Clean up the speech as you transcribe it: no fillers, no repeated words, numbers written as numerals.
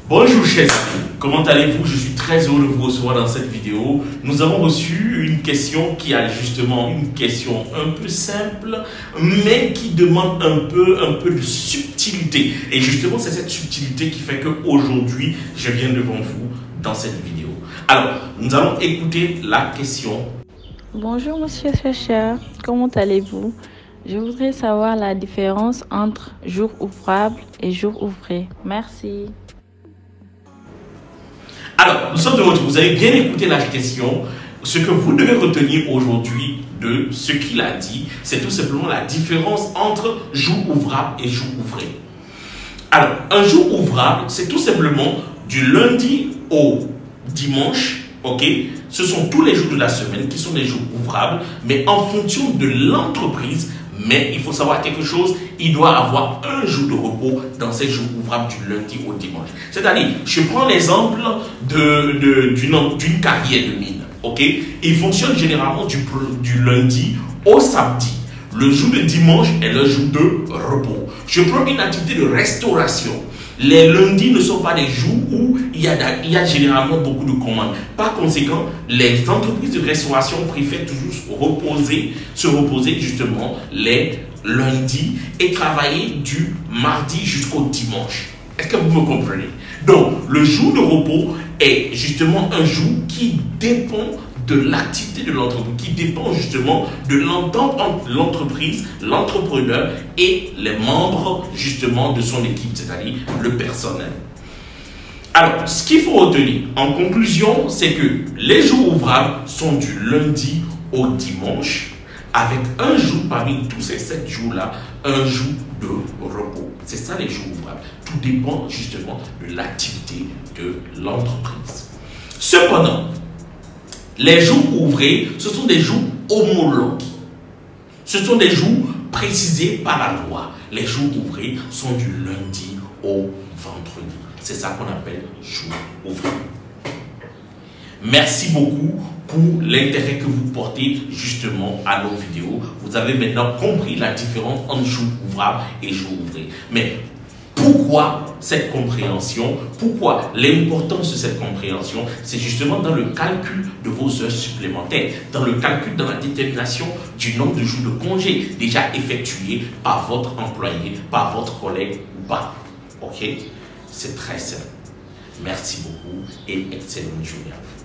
Bonjour chers amis, comment allez-vous? Je suis très heureux de vous recevoir dans cette vidéo. Nous avons reçu une question qui a justement une question un peu simple, mais qui demande un peu de subtilité. Et justement, c'est cette subtilité qui fait qu'aujourd'hui, je viens devant vous dans cette vidéo. Alors, nous allons écouter la question. Bonjour monsieur chercheur, comment allez-vous? Je voudrais savoir la différence entre jour ouvrable et jour ouvré. Merci. Alors, nous sommes de retour. Vous avez bien écouté la question. Ce que vous devez retenir aujourd'hui de ce qu'il a dit, c'est tout simplement la différence entre jour ouvrable et jour ouvré. Alors, un jour ouvrable, c'est tout simplement du lundi au dimanche, ok? Ce sont tous les jours de la semaine qui sont des jours ouvrables, mais en fonction de l'entreprise. Mais il faut savoir quelque chose, il doit avoir un jour de repos dans ces jours ouvrables du lundi au dimanche. C'est-à-dire, je prends l'exemple d'une carrière de mine. Ok? Il fonctionne généralement du lundi au samedi. Le jour de dimanche est le jour de repos. Je prends une activité de restauration. Les lundis ne sont pas des jours où il y a généralement beaucoup de commandes. Par conséquent, les entreprises de restauration préfèrent toujours se reposer justement les lundis et travailler du mardi jusqu'au dimanche. Est-ce que vous me comprenez? Donc, le jour de repos est justement un jour qui dépend de l'activité de l'entreprise, qui dépend justement de l'entente entre l'entreprise, l'entrepreneur et les membres justement de son équipe, c'est-à-dire le personnel. Alors, ce qu'il faut retenir en conclusion, c'est que les jours ouvrables sont du lundi au dimanche, avec un jour parmi tous ces 7 jours-là, un jour de repos. C'est ça les jours ouvrables. Tout dépend justement de l'activité de l'entreprise. Cependant, les jours ouvrés, ce sont des jours homologués. Ce sont des jours précisés par la loi. Les jours ouvrés sont du lundi au vendredi. C'est ça qu'on appelle jours ouvrés. Merci beaucoup pour l'intérêt que vous portez justement à nos vidéos. Vous avez maintenant compris la différence entre jours ouvrables et jours ouvrés. Mais pourquoi cette compréhension? Pourquoi l'importance de cette compréhension? C'est justement dans le calcul de vos heures supplémentaires, dans le calcul, dans la détermination du nombre de jours de congé déjà effectués par votre employé, par votre collègue ou pas. Ok? C'est très simple. Merci beaucoup et excellente journée à vous.